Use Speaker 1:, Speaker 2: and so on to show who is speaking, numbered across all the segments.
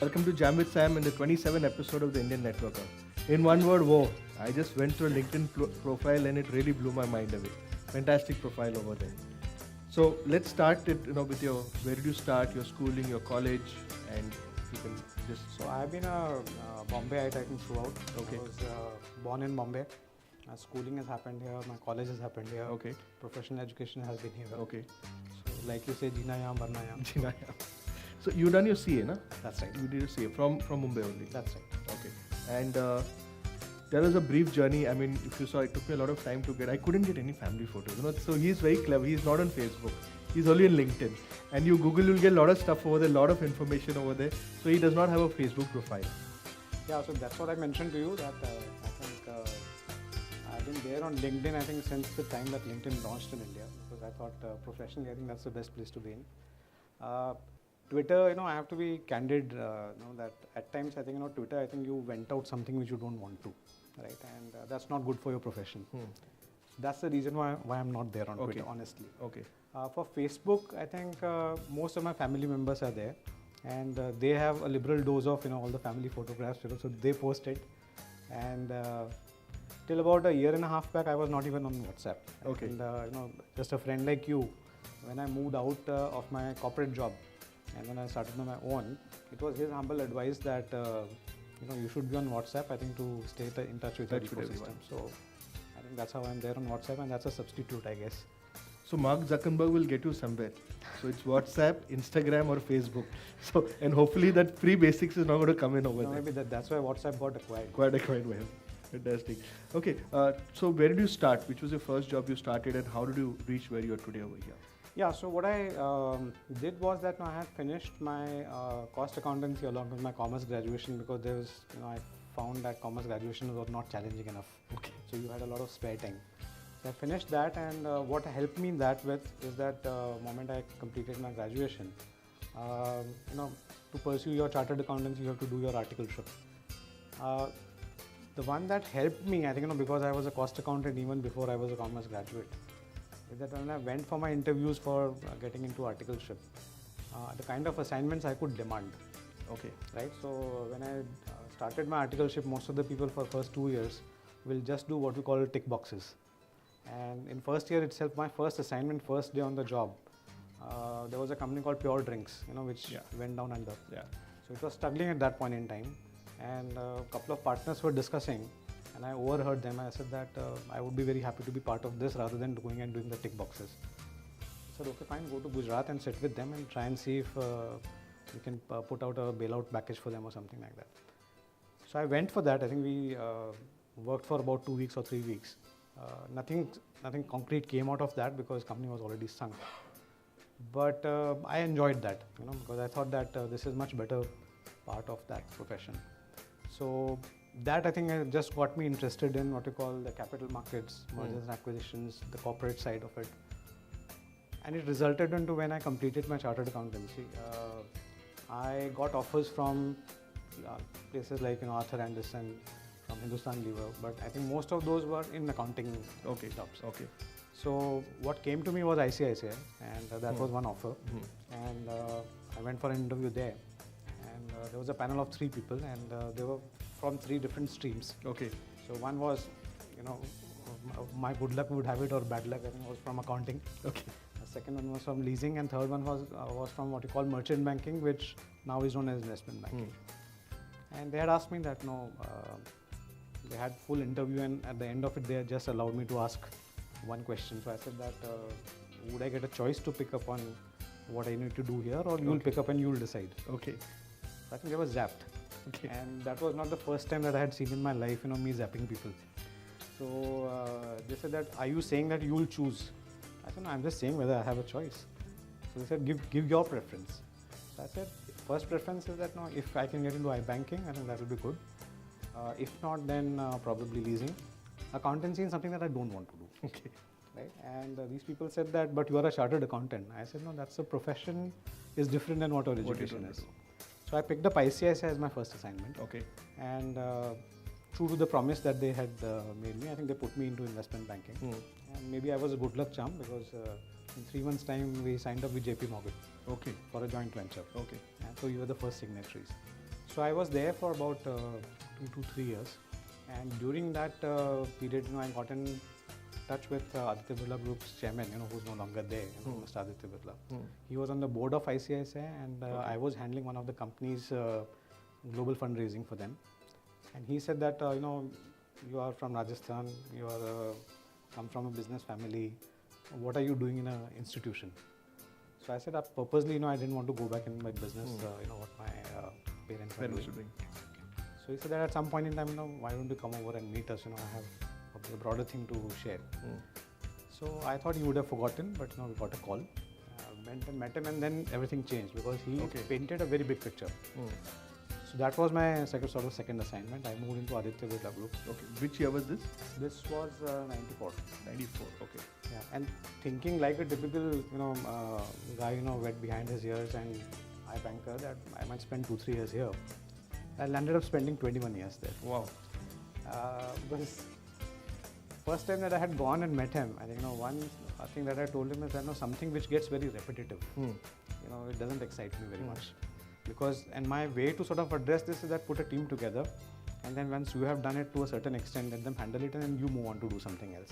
Speaker 1: Welcome to Jam with Sam in the 27th episode of the Indian Networker. In one word, whoa. I just went through a LinkedIn profile and it really blew my mind away. Fantastic profile over there. So let's start it, with your, where did you start, your schooling, your college, and you can just...
Speaker 2: So I've been a Bombayite, I think, throughout.
Speaker 1: Okay.
Speaker 2: I was born in Bombay. My schooling has happened here. My college has happened here.
Speaker 1: Okay.
Speaker 2: Professional education has been here.
Speaker 1: Okay.
Speaker 2: So like you say, Jina Yam, Barna Yam.
Speaker 1: Jina, yeah. So you done your CA, na?
Speaker 2: That's right.
Speaker 1: You did your CA from Mumbai only?
Speaker 2: That's right.
Speaker 1: Okay. And tell us a brief journey. I mean, if you saw, it took me a lot of time to get. I couldn't get any family photos. So he's very clever. He's not on Facebook. He's only on LinkedIn. And you Google, you'll get a lot of stuff over there, a lot of information over there. So he does not have a Facebook profile.
Speaker 2: Yeah, so that's what I mentioned to you, that I think I've been there on LinkedIn, I think, since the time that LinkedIn launched in India. Because I thought professionally, I think that's the best place to be in. Twitter, I have to be candid, that at times I think, Twitter, I think you vent out something which you don't want to, right? And that's not good for your profession. That's the reason why I'm not there on Twitter, honestly.
Speaker 1: Okay.
Speaker 2: For Facebook, I think most of my family members are there, and they have a liberal dose of, all the family photographs, so they post it. And till about a year and a half back, I was not even on WhatsApp.
Speaker 1: Okay.
Speaker 2: And, just a friend like you, when I moved out of my corporate job, and when I started on my own, it was his humble advice that you should be on WhatsApp, I think, to stay in touch with the ecosystem. So I think that's how I'm there on WhatsApp, and that's a substitute, I guess.
Speaker 1: So Mark Zuckerberg will get you somewhere. So it's WhatsApp, Instagram, or Facebook. So, and hopefully that free basics is not going to come in over there.
Speaker 2: Maybe that's why WhatsApp got acquired.
Speaker 1: Quite acquired by him. Fantastic. Okay, so where did you start? Which was your first job you started, and how did you reach where you are today over here?
Speaker 2: Yeah, so what I did was that I had finished my cost accountancy along with my commerce graduation, because there was, I found that commerce graduation was not challenging enough.
Speaker 1: Okay.
Speaker 2: So you had a lot of spare time. So I finished that, and what helped me in that with is that moment I completed my graduation, to pursue your chartered accountancy, you have to do your articleship. The one that helped me, I think, because I was a cost accountant even before I was a commerce graduate, is that when I went for my interviews for getting into articleship, the kind of assignments I could demand.
Speaker 1: Okay.
Speaker 2: Right. So when I started my articleship, most of the people for first 2 years will just do what we call tick boxes. And in first year itself, my first assignment, first day on the job, there was a company called Pure Drinks, which went down under.
Speaker 1: Yeah.
Speaker 2: So it was struggling at that point in time, and a couple of partners were discussing, and I overheard them. I said that I would be very happy to be part of this rather than going and doing the tick boxes. I said, okay, fine, go to Gujarat and sit with them and try and see if we can put out a bailout package for them or something like that. So I went for that. I think we worked for about 2 weeks or 3 weeks. Nothing concrete came out of that because company was already sunk. But I enjoyed that, because I thought that this is much better part of that profession. So that, I think, just got me interested in what you call the capital markets, mergers and acquisitions, the corporate side of it. And it resulted into when I completed my chartered accountancy. I got offers from places like Arthur Andersen, from Hindustan Lever, but I think most of those were in accounting jobs.
Speaker 1: Okay.
Speaker 2: So what came to me was ICICI, and that was one offer. And I went for an interview there, and there was a panel of 3 people, and they were from 3 different streams.
Speaker 1: Okay.
Speaker 2: So one was, my good luck would have it, or bad luck, I think, was from accounting.
Speaker 1: Okay.
Speaker 2: The second one was from leasing, and third one was from what you call merchant banking, which now is known as investment banking. And they had asked me that, they had full interview, and at the end of it, they had just allowed me to ask one question. So I said that, would I get a choice to pick up on what I need to do here, or you'll pick up and you'll decide?
Speaker 1: Okay.
Speaker 2: So I think they were zapped.
Speaker 1: Okay.
Speaker 2: And that was not the first time that I had seen in my life, me zapping people. So they said that, are you saying that you'll choose? I said, no, I'm just saying whether I have a choice. So they said, give your preference. So I said, first preference is that, no, if I can get into iBanking, I think that will be good. If not, then probably leasing. Accountancy is something that I don't want to do.
Speaker 1: Okay.
Speaker 2: Right? And these people said that, but you are a chartered accountant. I said, no, that's a profession, is different than what our education is. So I picked up ICICI as my first assignment.
Speaker 1: Okay.
Speaker 2: And true to the promise that they had made me, I think they put me into investment banking. And maybe I was a good luck charm, because in 3 months' time we signed up with JP Morgan.
Speaker 1: Okay.
Speaker 2: For a joint venture.
Speaker 1: Okay.
Speaker 2: And so you were the first signatories. So I was there for about 2 to 3 years, and during that period, I got in touch with Aditya Birla Group's chairman, who's no longer there, Mr. Aditya Birla. He was on the board of ICICI, and I was handling one of the company's global fundraising for them. And he said that, you are from Rajasthan, you are come from a business family. What are you doing in an institution? So I said, purposely, I didn't want to go back in my business, what my parents are doing. So he said that at some point in time, why don't you come over and meet us? I have a broader thing to share. So I thought he would have forgotten, but we got a call. Met him, and then everything changed because he painted a very big picture. So that was my second assignment. I moved into Aditya Birla Group.
Speaker 1: Okay. Which year was this?
Speaker 2: This was 94.
Speaker 1: 94. Okay.
Speaker 2: Yeah, and thinking like a typical, guy, wet behind his ears and iBanker, that I might spend 2-3 years here. I landed up spending 21 years there.
Speaker 1: Wow.
Speaker 2: Because first time that I had gone and met him, I think one thing that I told him is that something which gets very repetitive. It doesn't excite me very much. Because, and my way to sort of address this is that put a team together, and then once you have done it to a certain extent, let them handle it, and then you move on to do something else.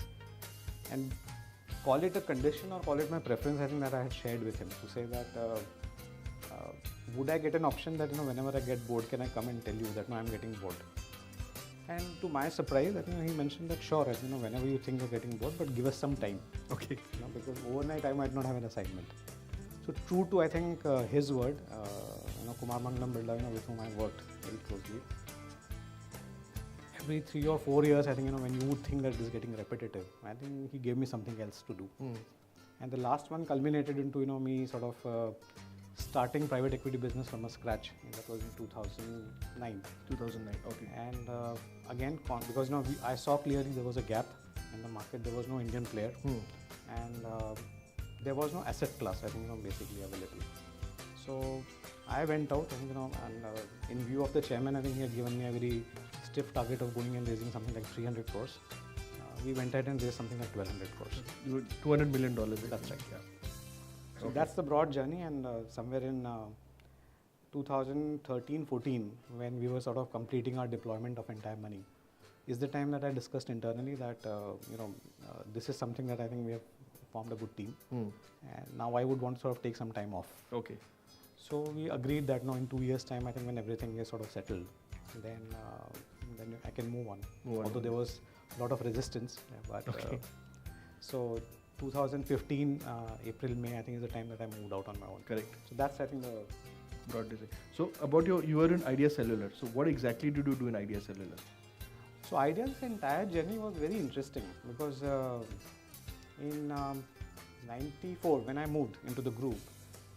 Speaker 2: And call it a condition or call it my preference, I think that I had shared with him to say that would I get an option that whenever I get bored, can I come and tell you that no, I'm getting bored? And to my surprise, I think he mentioned that sure, whenever you think you're getting bored, but give us some time.
Speaker 1: Okay.
Speaker 2: Because overnight I might not have an assignment. So true to I think his word, Kumar Mangalam Birla, with whom I worked very closely. Every 3 or 4 years, I think when you would think that this is getting repetitive, I think he gave me something else to do. And the last one culminated into me sort of starting private equity business from a scratch. That was in 2009.
Speaker 1: 2009. Okay.
Speaker 2: And again, because I saw clearly there was a gap in the market. There was no Indian player, and there was no asset class, I think, basically available. So I went out, and in view of the chairman, I think he had given me a very stiff target of going and raising something like 300 crores. We went ahead and raised something like 1,200 crores.
Speaker 1: You were $200 million.
Speaker 2: That's right. Yeah. So that's the broad journey, and somewhere in 2013-14, when we were sort of completing our deployment of entire money, is the time that I discussed internally that this is something that I think we have formed a good team, and now I would want to sort of take some time off.
Speaker 1: Okay.
Speaker 2: So we agreed that in 2 years' time, I think when everything is sort of settled, then I can move on. Although there was a lot of resistance, but so 2015 April, May, I think is the time that I moved out on my own.
Speaker 1: Correct.
Speaker 2: So that's I think the
Speaker 1: broad design. So about you were in Idea Cellular. So what exactly did you do in Idea Cellular?
Speaker 2: So Idea's entire journey was very interesting because in 94 when I moved into the group,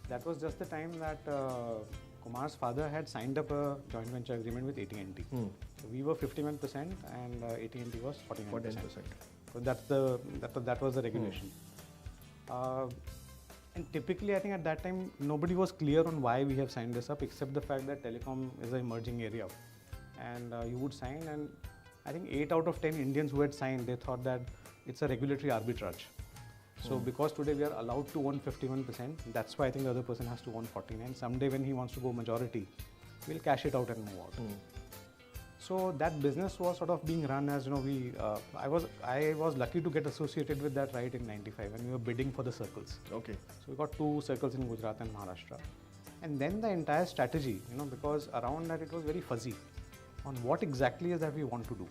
Speaker 2: that was just the time that Kumar's father had signed up a joint venture agreement with AT&T. So we were 51% and AT&T was 49%. So that was the regulation. And typically, I think at that time, nobody was clear on why we have signed this up, except the fact that telecom is an emerging area. And you would sign, and I think 8 out of 10 Indians who had signed, they thought that it's a regulatory arbitrage. So because today we are allowed to own 51%, that's why I think the other person has to own 49%. Someday when he wants to go majority, we'll cash it out and move out. So that business was sort of being run as I was lucky to get associated with that right in 95 when we were bidding for the circles.
Speaker 1: Okay.
Speaker 2: So we got 2 circles in Gujarat and Maharashtra, and then the entire strategy, because around that it was very fuzzy on what exactly is that we want to do.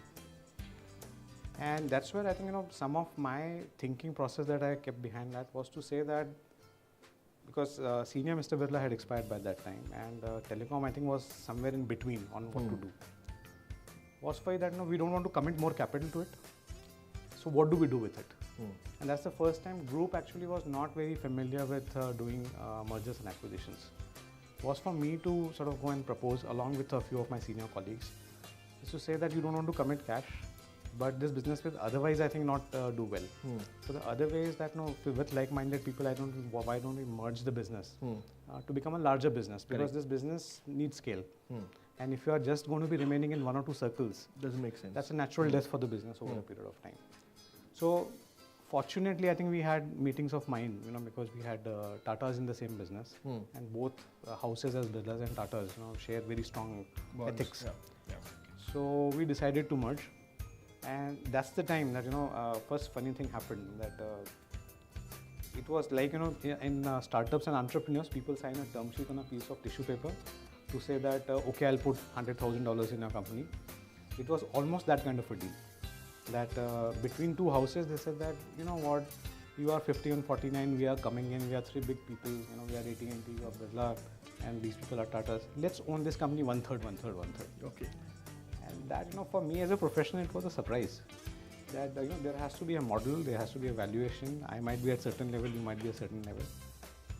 Speaker 2: And that's where I think some of my thinking process that I kept behind that was to say that because senior Mr. Birla had expired by that time, and telecom I think was somewhere in between on what to do. Was for that we don't want to commit more capital to it. So what do we do with it? And that's the first time group actually was not very familiar with doing mergers and acquisitions. Was for me to sort of go and propose along with a few of my senior colleagues is to say that you don't want to commit cash, but this business will otherwise I think not do well. So the other way is that with like-minded people, why don't we merge the business to become a larger business, because this business needs scale. And if you are just going to be remaining in 1 or 2 circles,
Speaker 1: doesn't make sense.
Speaker 2: That's a natural death for the business over a period of time. So Fortunately, I think we had meetings of mind, because we had Tatas in the same business, and both houses as Birlas and Tatas, share very strong
Speaker 1: Bonds.
Speaker 2: ethics.
Speaker 1: Yeah.
Speaker 2: So we decided to merge, and that's the time that first funny thing happened that it was like in startups and entrepreneurs, people sign a term sheet on a piece of tissue paper to say that okay, I'll put $100,000 in your company. It was almost that kind of a deal. That between two houses, they said that what, you are 50 and 49, we are coming in, we are three big people, we are AT&T, you are Birla, and these people are Tatas. Let's own this company one third.
Speaker 1: Okay.
Speaker 2: And that for me as a professional, it was a surprise. That there has to be a model, there has to be a valuation. I might be at certain level, you might be at certain level,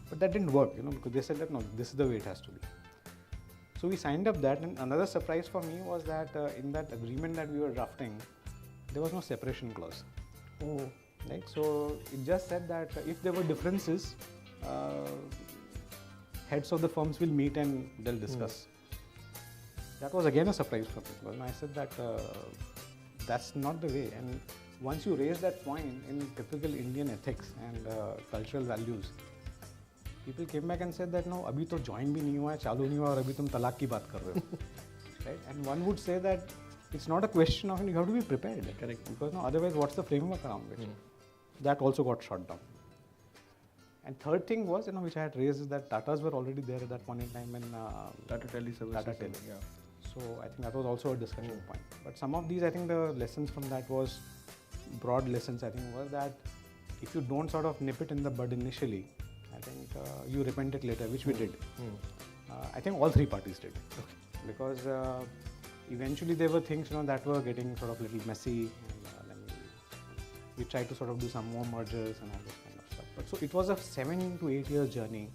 Speaker 2: but that didn't work, because they said that no, this is the way it has to be. So we signed up that, and another surprise for me was that in that agreement that we were drafting, there was no separation clause.
Speaker 1: Oh.
Speaker 2: Right? So it just said that if there were differences, heads of the firms will meet and they'll discuss. That was again a surprise for me. And I said that that's not the way. And once you raise that point in typical Indian ethics and cultural values, people came back and said that no, abhi to join bhi nahi hua hai, chalu nahi hua, aur abhi tum talaq ki baat kar rahe ho. Right? And one would say that it's not a question of, you have to be prepared.
Speaker 1: Correct.
Speaker 2: Because otherwise, what's the framework around it? That also got shot down. And third thing was, which I had raised, is that Tatas were already there at that point in time in
Speaker 1: Tata Teleservices.
Speaker 2: Tata Tele.
Speaker 1: Yeah.
Speaker 2: So I think that was also a discussion point. But some of these, I think the lessons from that was, broad lessons, I think, was that if you don't sort of nip it in the bud initially, I think you repent it later, which we did. I think all three parties did. Okay. Because eventually there were things that were getting sort of little messy, and then we tried to sort of do some more mergers and all this kind of stuff. But so it was a 7 to 8 year journey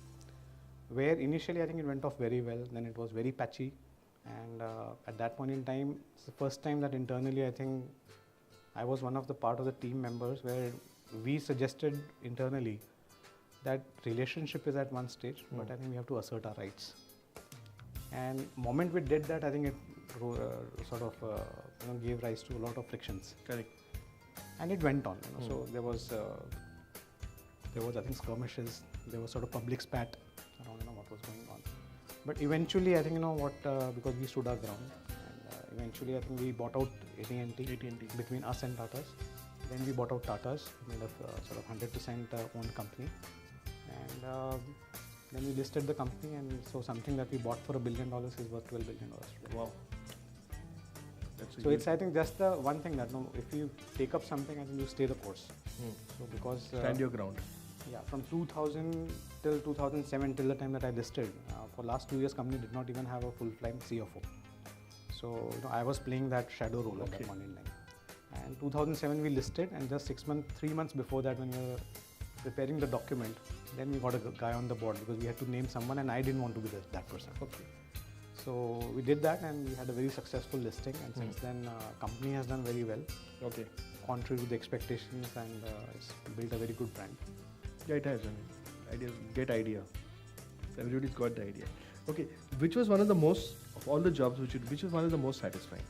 Speaker 2: where initially I think it went off very well, then it was very patchy, and at that point in time, it's the first time that internally I think I was one of the part of the team members where we suggested internally that relationship is at one stage, but I think we have to assert our rights. And moment we did that, I think it sort of gave rise to a lot of frictions.
Speaker 1: Correct.
Speaker 2: And it went on. So there was I think skirmishes. There was sort of public spat around what was going on. But eventually, I think because we stood our ground, and eventually I think we bought out AT&T between us and Tatas. Then we bought out Tatas, made a sort of 100% owned company, and then we listed the company, and so something that we bought for $1 billion is worth $12 billion today.
Speaker 1: Wow.
Speaker 2: So it's, I think, just the one thing that if you take up something, I think you stay the course. So because
Speaker 1: stand your ground.
Speaker 2: Yeah, from 2000 till 2007, till the time that I listed, for last 2 years, company did not even have a full-time CFO. So I was playing that shadow role at that point in time. And 2007 we listed, and just 3 months before that, when we were preparing the document, then we got a guy on the board because we had to name someone, and I didn't want to be that person.
Speaker 1: Okay.
Speaker 2: So we did that, and we had a very successful listing, and since then company has done very well.
Speaker 1: Okay.
Speaker 2: Contrary to the expectations, and it's built a very good brand.
Speaker 1: Yeah, it has. Get idea. Everybody's got the idea. Okay. Which was one of the most, of all the jobs which was one of the most satisfying?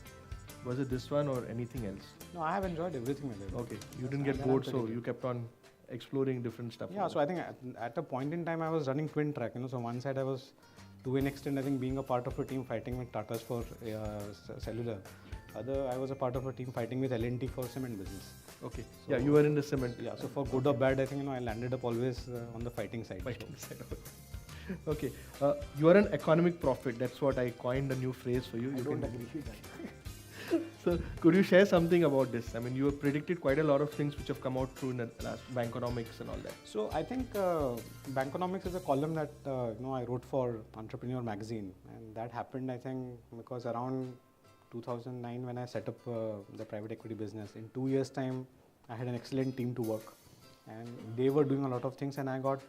Speaker 1: Was it this one or anything else?
Speaker 2: No, I have enjoyed everything with it.
Speaker 1: Okay. You didn't get bored, so you kept on exploring different stuff.
Speaker 2: Yeah, so I think at a point in time I was running twin track. So one side I was, to an extent, I think, being a part of a team fighting with Tatas for cellular. Other, I was a part of a team fighting with L&T for cement business.
Speaker 1: Okay. So yeah, you were in the cement.
Speaker 2: Yeah. So for good or bad, I think I landed up always on the fighting side.
Speaker 1: Okay. You are an economic prophet. That's what I coined a new phrase for you.
Speaker 2: I don't agree with that.
Speaker 1: So could you share something about this? I mean, you have predicted quite a lot of things which have come out through in the last Bankonomics and all that.
Speaker 2: So I think Bankonomics is a column that I wrote for Entrepreneur magazine, and that happened, I think, because around 2009 when I set up the private equity business. In 2 years' time, I had an excellent team to work, and they were doing a lot of things, and I got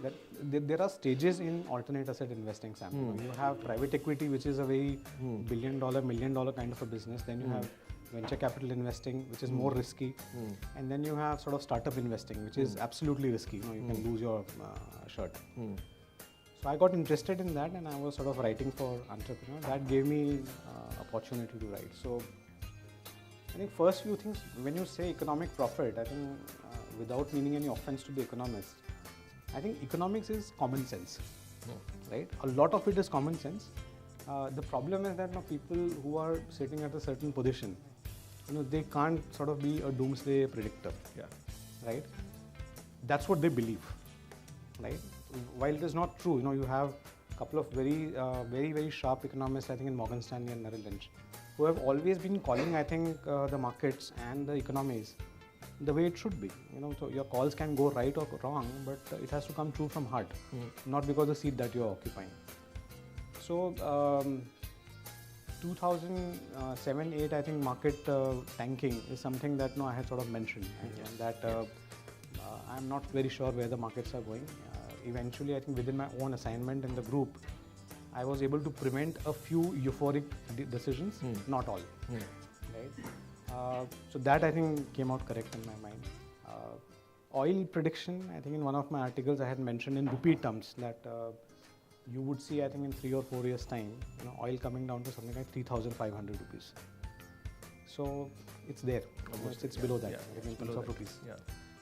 Speaker 2: that there are stages in alternate asset investing, Sam. You have private equity, which is a very $1 billion, $1 million kind of a business. Then you have venture capital investing, which is more risky. And then you have sort of startup investing, which is absolutely risky. You can lose your shirt. So I got interested in that, and I was sort of writing for Entrepreneur. That gave me opportunity to write. So I think first few things, when you say economic profit, I think without meaning any offense to the economists, I think economics is common sense, right? A lot of it is common sense. The problem is that people who are sitting at a certain position, they can't sort of be a doomsday predictor,
Speaker 1: Yeah.
Speaker 2: right? That's what they believe, right? While it is not true, you have a couple of very sharp economists, I think, in Morgan Stanley and Merrill Lynch, who have always been calling, I think, the markets and the economies the way it should be. So your calls can go right or wrong, but it has to come true from heart, not because of the seat that you're occupying. So 2007-8, I think market tanking is something that I had sort of mentioned, and that I'm not very sure where the markets are going. Eventually, I think within my own assignment in the group, I was able to prevent a few euphoric decisions, not all. Right? So that I think came out correct in my mind. Oil prediction, I think in one of my articles I had mentioned in rupee terms that you would see, I think, in 3 or 4 years' time, oil coming down to something like 3,500 rupees. So it's there. It's below that in terms of rupees.
Speaker 1: Yeah.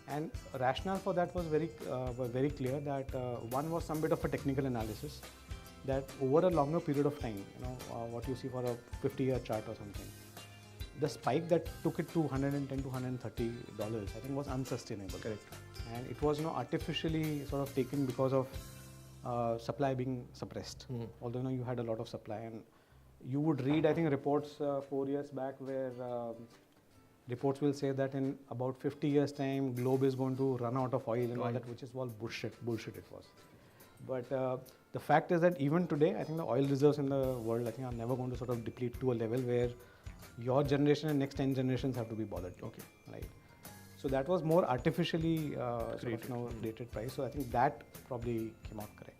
Speaker 2: And rationale for that was very clear that one was some bit of a technical analysis that over a longer period of time, what you see for a 50-year chart or something, the spike that took it to $110 to $130, I think, was unsustainable.
Speaker 1: Correct.
Speaker 2: And it was artificially sort of taken because of supply being suppressed. Although you had a lot of supply, and you would read, I think, reports 4 years back where reports will say that in about 50 years' time, globe is going to run out of oil and all that, which is all bullshit it was. But the fact is that even today, I think the oil reserves in the world, I think, are never going to sort of deplete to a level where your generation and next 10 generations have to be bothered.
Speaker 1: Okay.
Speaker 2: Right. So that was more artificially created price. So I think that probably came out correct.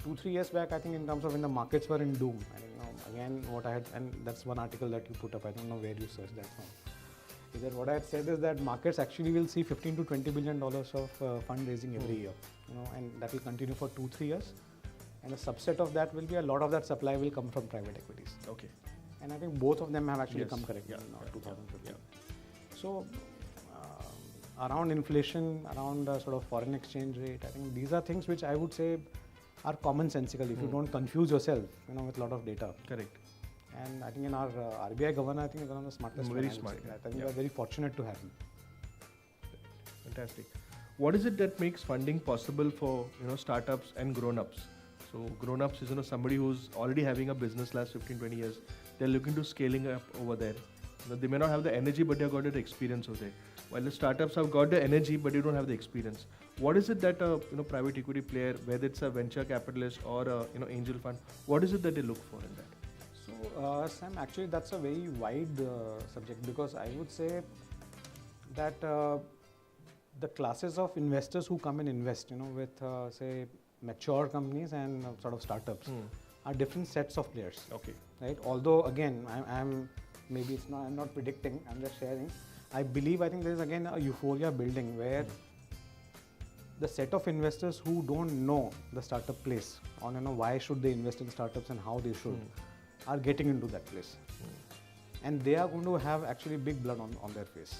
Speaker 2: 2-3 years back, I think, in terms of when the markets were in doom, I think, again, what I had, and that's one article that you put up, I don't know where you searched that from, is that what I had said is that markets actually will see $15 to $20 billion of fundraising every year, and that will continue for 2-3 years. And a subset of that will be a lot of that supply will come from private equities.
Speaker 1: Okay.
Speaker 2: And I think both of them have actually come correct in 2015.
Speaker 1: Yeah.
Speaker 2: So around inflation, around sort of foreign exchange rate, I think these are things which I would say are commonsensical if you don't confuse yourself, with a lot of data.
Speaker 1: Correct.
Speaker 2: And I think in our RBI governor, I think is one of the smartest.
Speaker 1: Very smart.
Speaker 2: I think we are very fortunate to have him.
Speaker 1: Fantastic. What is it that makes funding possible for startups and grown-ups? So grown-ups is somebody who's already having a business last 15-20 years. They're looking to scaling up over there. They may not have the energy, but they've got the experience over there. While the startups have got the energy, but you don't have the experience. What is it that a private equity player, whether it's a venture capitalist or a angel fund, what is it that they look for in that?
Speaker 2: So Sam, actually that's a very wide subject, because I would say that the classes of investors who come and invest, with say mature companies and sort of startups are different sets of players.
Speaker 1: Okay.
Speaker 2: Right. Although again, I'm maybe it's not. I'm not predicting. I'm just sharing. I think there is again a euphoria building where the set of investors who don't know the startup place on why should they invest in startups and how they should are getting into that place, and they are going to have actually big blood on their face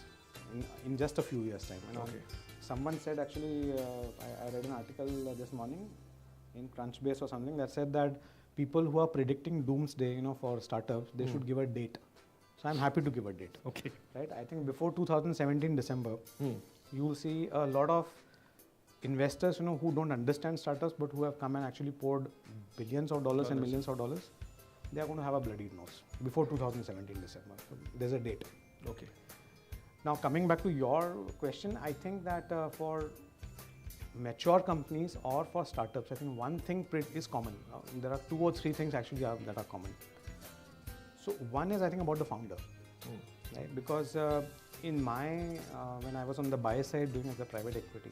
Speaker 2: in just a few years time.
Speaker 1: Okay.
Speaker 2: Someone said actually, I read an article this morning in Crunchbase or something that said that people who are predicting doomsday, for startups, they should give a date. So I'm happy to give a date.
Speaker 1: Okay.
Speaker 2: Right. I think before 2017 December, you will see a lot of investors, who don't understand startups but who have come and actually poured billions of dollars and millions of dollars. They are going to have a bloody nose before 2017 December. So there's a date.
Speaker 1: Okay.
Speaker 2: Now coming back to your question, I think that for mature companies or for startups, I think one thing is common. There are 2 or 3 things actually that are common. So one is, I think, about the founder, right? Because in when I was on the buy side doing as a private equity,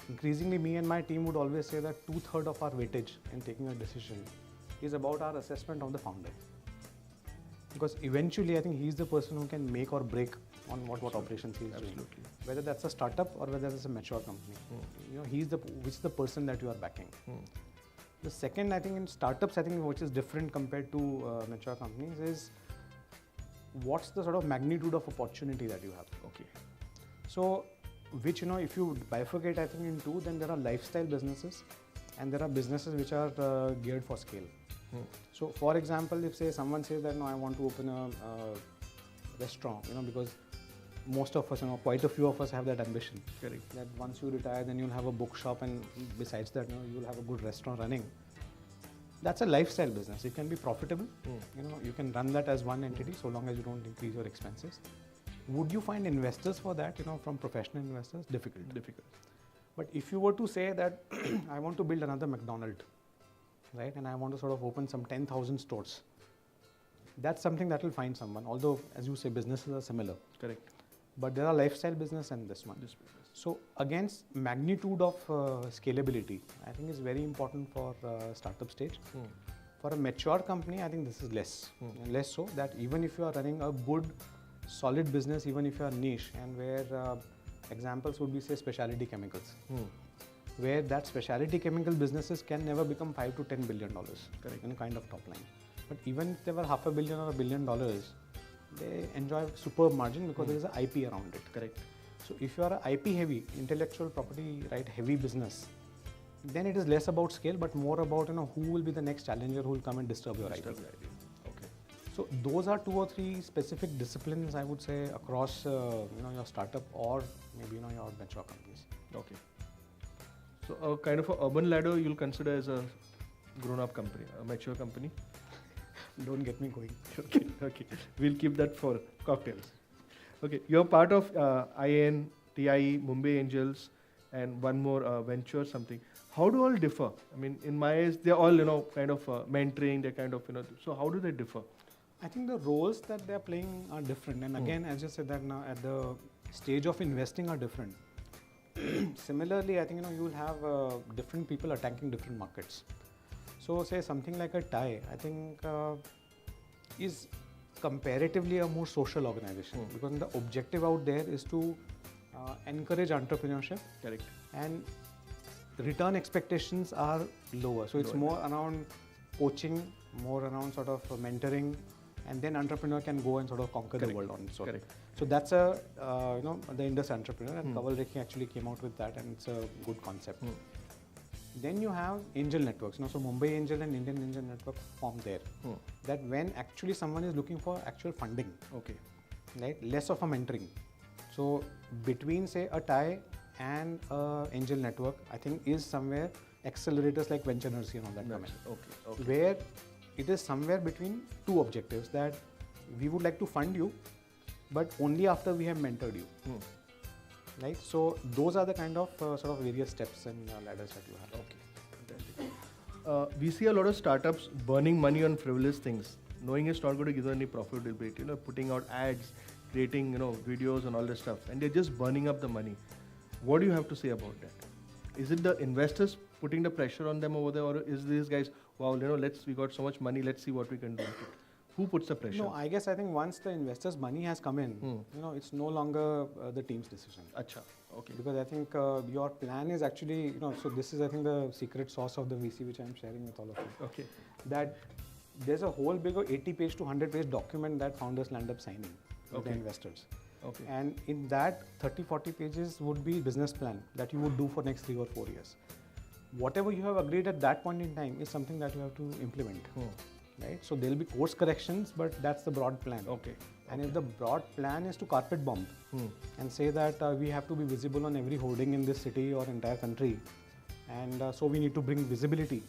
Speaker 2: increasingly me and my team would always say that 2/3 of our weightage in taking a decision is about our assessment of the founder. Because eventually, I think he's the person who can make or break on what operations he's doing. Whether that's a startup or whether it's a mature company. Which is the person that you are backing. The second, I think, in startups, I think, which is different compared to mature companies, is what's the sort of magnitude of opportunity that you have.
Speaker 1: Okay.
Speaker 2: So, which if you bifurcate, I think in two, then there are lifestyle businesses, and there are businesses which are geared for scale. So, for example, if say someone says that no, I want to open a restaurant, because most of us, quite a few of us have that ambition.
Speaker 1: Correct.
Speaker 2: That once you retire, then you'll have a bookshop, and besides that, you'll have a good restaurant running. That's a lifestyle business. It can be profitable. You can run that as one entity so long as you don't increase your expenses. Would you find investors for that? From professional investors, difficult. But if you were to say that I want to build another McDonald's, right, and I want to sort of open some 10,000 stores, that's something that will find someone. Although, as you say, businesses are similar.
Speaker 1: Correct.
Speaker 2: But there are lifestyle business and this one. So against magnitude of scalability, I think is very important for startup stage. For a mature company, I think this is less. And less so that even if you are running a good, solid business, even if you are niche, and where examples would be say specialty chemicals, where that specialty chemical businesses can never become $5 to $10 billion. Correct. In kind of top line. But even if they were $500 million or $1 billion, they enjoy superb margin because there is an IP around it.
Speaker 1: Correct.
Speaker 2: So if you are a IP heavy, intellectual property right heavy business, then it is less about scale but more about who will be the next challenger who will come and disturb your IP.
Speaker 1: Okay.
Speaker 2: So those are 2 or 3 specific disciplines I would say across your startup or maybe your venture companies.
Speaker 1: Okay. So a kind of an urban ladder you'll consider as a grown-up company, a mature company.
Speaker 2: Don't get me going.
Speaker 1: Okay. We'll keep that for cocktails. Okay. You're part of IAN, TIE, Mumbai Angels, and one more venture something. How do all differ? I mean, in my eyes, they're all kind of mentoring. They're kind of So how do they differ?
Speaker 2: I think the roles that they're playing are different. And again, as you said that now at the stage of investing are different. Similarly, I think you'll have different people attacking different markets. So say something like a TIE, I think is comparatively a more social organization because the objective out there is to encourage entrepreneurship.
Speaker 1: Correct.
Speaker 2: And return expectations are lower. So it's more around coaching, more around sort of mentoring, and then entrepreneur can go and sort of conquer the world on its own.
Speaker 1: Correct.
Speaker 2: So that's a the Indus Entrepreneur, and Kawal Rekhi actually came out with that, and it's a good concept. Then you have angel networks. So Mumbai Angel and Indian Angel Network form there. That when actually someone is looking for actual funding, right, less of a mentoring. So between say a TIE and a angel network, I think is somewhere accelerators like Venture Nursery and all that come in. Where it is somewhere between 2 objectives that we would like to fund you, but only after we have mentored you. Right? So those are the kind of sort of various steps and ladders that you have.
Speaker 1: Okay, fantastic. We see a lot of startups burning money on frivolous things, knowing it's not going to give them any profitability. Putting out ads, creating videos and all this stuff, and they're just burning up the money. What do you have to say about that? Is it the investors putting the pressure on them over there, or is these guys, wow, we got so much money, let's see what we can do with it? Who puts the pressure?
Speaker 2: No, I think once the investors' money has come in, it's no longer the team's decision.
Speaker 1: Acha, okay.
Speaker 2: Because I think your plan is actually, so this is I think the secret sauce of the VC which I'm sharing with all of you.
Speaker 1: Okay.
Speaker 2: That there's a whole big 80-page to 100-page document that founders land up signing with the investors. Okay. And in that 30-40 pages would be business plan that you would do for next 3 or 4 years. Whatever you have agreed at that point in time is something that you have to implement. Right? So there will be course corrections, but that's the broad plan.
Speaker 1: Okay.
Speaker 2: And if the broad plan is to carpet bomb and say that we have to be visible on every hoarding in this city or entire country, and so we need to bring visibility,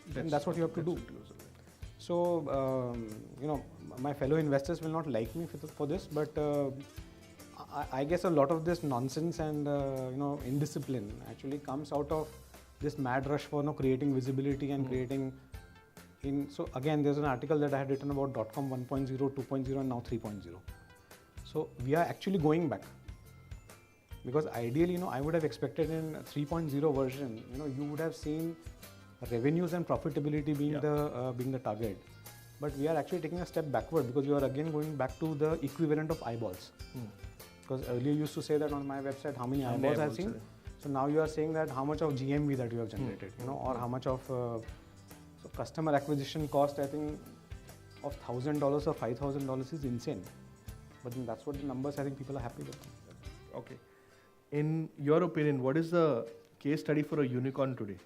Speaker 2: then that's what you have to do. So, my fellow investors will not like me for this, but I guess a lot of this nonsense and indiscipline actually comes out of this mad rush for creating visibility and creating. So again, there's an article that I had written about .com 1.0, 2.0 and now 3.0. So we are actually going back. Because ideally, I would have expected in 3.0 version, you would have seen revenues and profitability being the target. But we are actually taking a step backward because you are again going back to the equivalent of eyeballs. Because earlier you used to say that on my website how many eyeballs I've seen. So now you are saying that how much of GMV that you have generated, or how much of so customer acquisition cost, I think, of $1,000 or $5,000 is insane. But then that's what the numbers I think people are happy with.
Speaker 1: Okay. In your opinion, what is the case study for a unicorn today?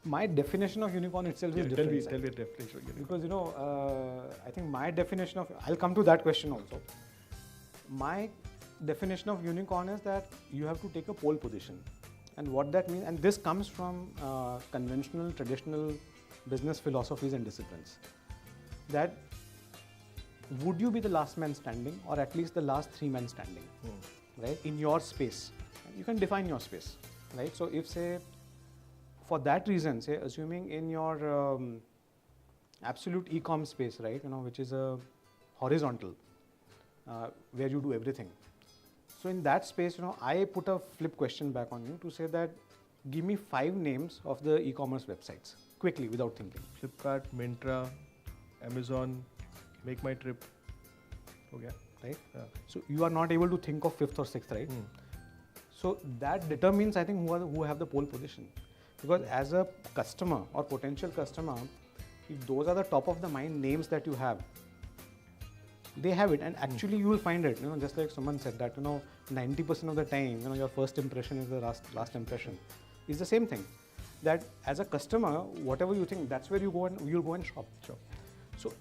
Speaker 2: My definition of unicorn itself is different.
Speaker 1: Tell me the definition of unicorn.
Speaker 2: Because I think my definition of, I'll come to that question also. My definition of unicorn is that you have to take a pole position. And what that means, and this comes from conventional, traditional business philosophies and disciplines. That would you be the last man standing, or at least the last three men standing, right, in your space? You can define your space, right? So if, say, for that reason, say, assuming in your absolute e-com space, right, which is a horizontal, where you do everything. So in that space, I put a flip question back on you to say that, give me 5 names of the e-commerce websites, quickly, without thinking.
Speaker 1: Flipkart, Myntra, Amazon, Make My Trip. Okay.
Speaker 2: Right? So you are not able to think of 5th or 6th, right? So that determines, I think, who have the pole position. Because as a customer or potential customer, if those are the top of the mind names that you have, they have it, and actually you will find it. Just like someone said that 90% of the time, your first impression is the last impression. It's the same thing. That as a customer, whatever you think, that's where you'll go and shop.
Speaker 1: Sure.
Speaker 2: So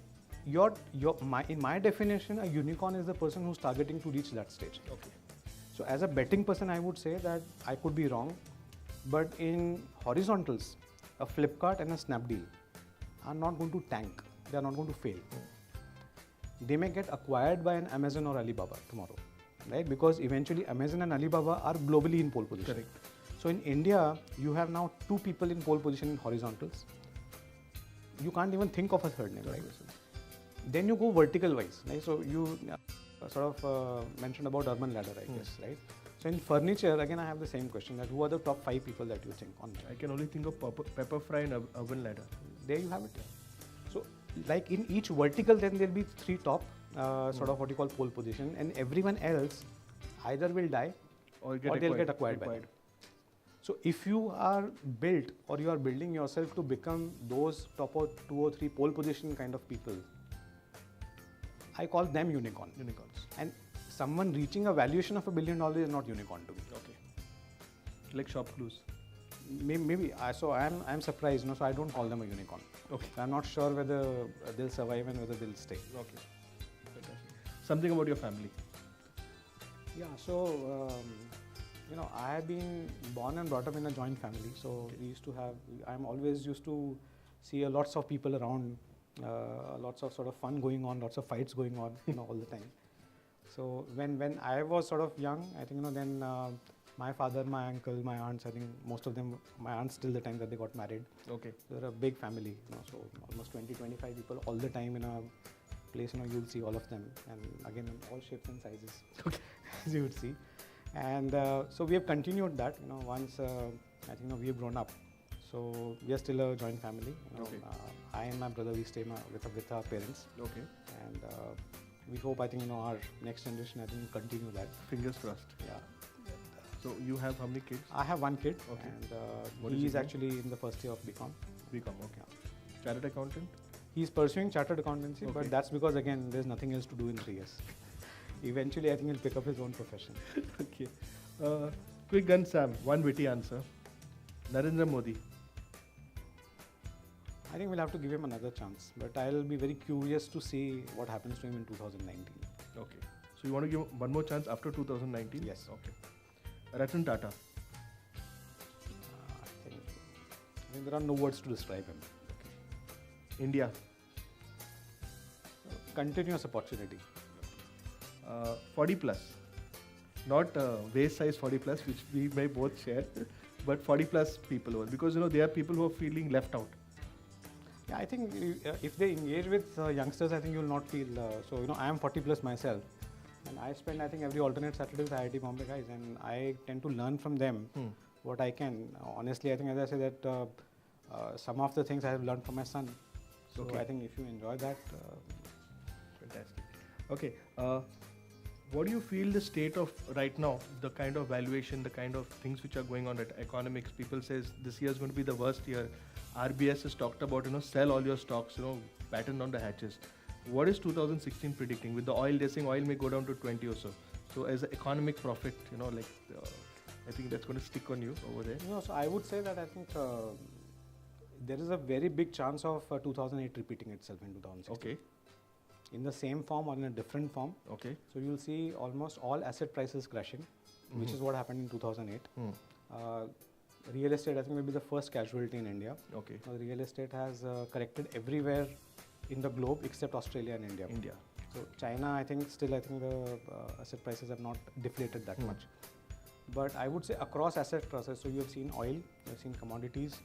Speaker 2: in my definition, a unicorn is the person who's targeting to reach that stage.
Speaker 1: Okay.
Speaker 2: So as a betting person, I would say that I could be wrong, but in horizontals, a Flipkart and a Snapdeal are not going to tank. They are not going to fail. They may get acquired by an Amazon or Alibaba tomorrow, right? Because eventually Amazon and Alibaba are globally in pole position.
Speaker 1: Correct.
Speaker 2: So in India, you have now 2 people in pole position in horizontals. You can't even think of a third name, right? Then you go vertical wise, right? So you mentioned about Urban Ladder, I guess, right? So in furniture, again, I have the same question, that who are the top 5 people that you think on?
Speaker 1: I can only think of Pepperfry and Urban Ladder.
Speaker 2: There you have it. So like in each vertical, then there'll be 3 top, what you call pole position, and everyone else either will die or they'll get acquired by them. So if you are built, or you are building yourself to become those top 2 or 3 pole position kind of people, I call them unicorns. And someone reaching a valuation of $1 billion is not unicorn to me.
Speaker 1: Okay. Like shop clues.
Speaker 2: Maybe. So I'm surprised. So I don't call them a unicorn.
Speaker 1: Okay.
Speaker 2: I'm not sure whether they'll survive and whether they'll stay.
Speaker 1: Okay. Fantastic. Something about your family.
Speaker 2: Yeah. So I have been born and brought up in a joint family. So we used to have. I'm always used to see lots of people around. Lots of fun going on, lots of fights going on, all the time. So when I was young, I think then my father, my uncle, my aunts, I think most of them, my aunts till the time that they got married.
Speaker 1: Okay.
Speaker 2: They're a big family, so almost 20-25 people all the time in a place. You'll see all of them, and again in all shapes and sizes.
Speaker 1: Okay.
Speaker 2: As you would see, and so we have continued that. Once I think we have grown up. So we are still a joint family.
Speaker 1: Okay.
Speaker 2: I and my brother, we stay with our parents.
Speaker 1: Okay.
Speaker 2: And we hope, I think, our next generation, I think, will continue that.
Speaker 1: Fingers crossed.
Speaker 2: Yeah.
Speaker 1: So you have how many kids?
Speaker 2: I have 1 kid.
Speaker 1: Okay.
Speaker 2: And he is actually in the first year of BCom.
Speaker 1: BCom, okay.
Speaker 2: Yeah.
Speaker 1: Chartered accountant?
Speaker 2: He's pursuing chartered accountancy,
Speaker 1: Okay.
Speaker 2: but that's because, again, there's nothing else to do in 3 years. Eventually, I think he'll pick up his own profession.
Speaker 1: Okay. Quick gun, Sam. One witty answer. Narendra Modi.
Speaker 2: I think we'll have to give him another chance, but I'll be very curious to see what happens to him in 2019.
Speaker 1: Okay. So you want to give one more chance after 2019?
Speaker 2: Yes.
Speaker 1: Okay. Ratan Tata.
Speaker 2: I think there are no words to describe him.
Speaker 1: Okay. India.
Speaker 2: Continuous opportunity.
Speaker 1: 40 plus. Not waist size 40 plus, which we may both share, but 40 plus people over. Because there are people who are feeling left out.
Speaker 2: Yeah, I think if they engage with youngsters, I think you will not feel. I am 40 plus myself, and I spend, I think, every alternate Saturday with IIT Bombay guys, and I tend to learn from them what I can. Honestly, I think, as I say, that some of the things I have learned from my son. So
Speaker 1: Okay.
Speaker 2: I think if you enjoy that.
Speaker 1: Fantastic. Okay. What do you feel the state of right now, the kind of valuation, the kind of things which are going on at economics? People says this year is going to be the worst year. RBS has talked about, sell all your stocks, batten down the hatches. What is 2016 predicting? With the oil, they're saying oil may go down to 20 or so. So as an economic profit, I think that's going to stick on you over there.
Speaker 2: So I would say that I think there is a very big chance of 2008 repeating itself in 2016.
Speaker 1: Okay.
Speaker 2: In the same form or in a different form.
Speaker 1: Okay.
Speaker 2: So you'll see almost all asset prices crashing, which is what happened in 2008. Real estate, I think, will be the first casualty in India.
Speaker 1: Okay.
Speaker 2: Real estate has corrected everywhere in the globe except Australia and India. So China, I think the asset prices have not deflated that much. But I would say across asset classes, so you have seen oil, you have seen commodities.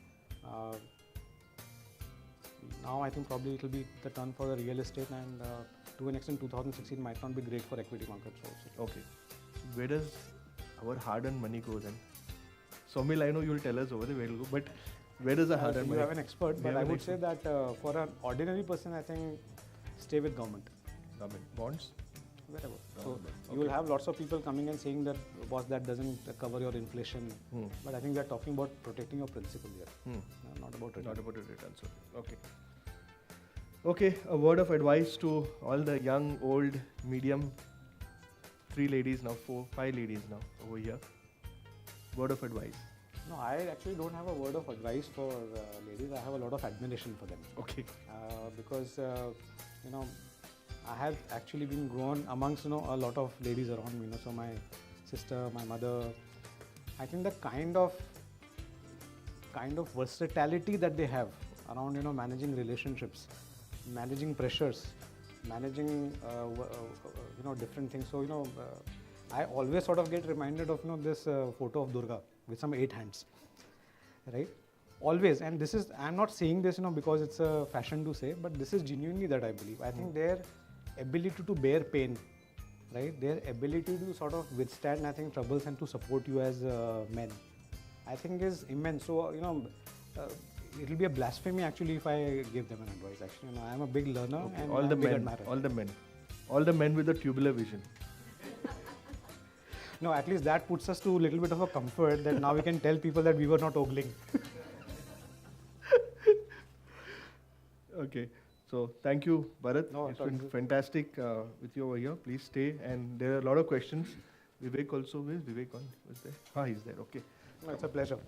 Speaker 2: Now I think probably it will be the turn for the real estate, and to an extent 2016 might not be great for equity markets also.
Speaker 1: Okay. Where does our hard-earned money go then? Somil, I know you'll tell us over there where it'll go, but where does the hard-earned money?
Speaker 2: You have an expert, but I would say that for an ordinary person, I think stay with government.
Speaker 1: Government bonds?
Speaker 2: Wherever. So you will have lots of people coming and saying that, boss, that doesn't cover your inflation. But I think we are talking about protecting your principal here, not about return.
Speaker 1: Not about the returns. Okay. Okay, a word of advice to all the young, old, medium, 3 ladies now, 4, 5 ladies now over here. Word of advice.
Speaker 2: No, I actually don't have a word of advice for ladies. I have a lot of admiration for them.
Speaker 1: Okay.
Speaker 2: Because I have actually been grown amongst a lot of ladies around me. So my sister, my mother. I think the kind of versatility that they have around managing relationships, managing pressures, managing different things. So I always sort of get reminded of this photo of Durga with some 8 hands, right? Always. And this is, I'm not saying this because it's a fashion to say, but this is genuinely that I believe. I think their ability to bear pain, right? Their ability to sort of withstand, I think, troubles and to support you as men, I think is immense. So it will be a blasphemy actually if I give them an advice. Actually, I am a big learner and
Speaker 1: all the men, all the men with the tubular vision.
Speaker 2: No, at least that puts us to a little bit of a comfort that now we can tell people that we were not ogling.
Speaker 1: Okay. So thank you, Bharat.
Speaker 2: No,
Speaker 1: it's been fantastic with you over here. Please stay. And there are a lot of questions. Vivek also is. Vivek was there? He's there. Okay.
Speaker 2: No, it's a pleasure.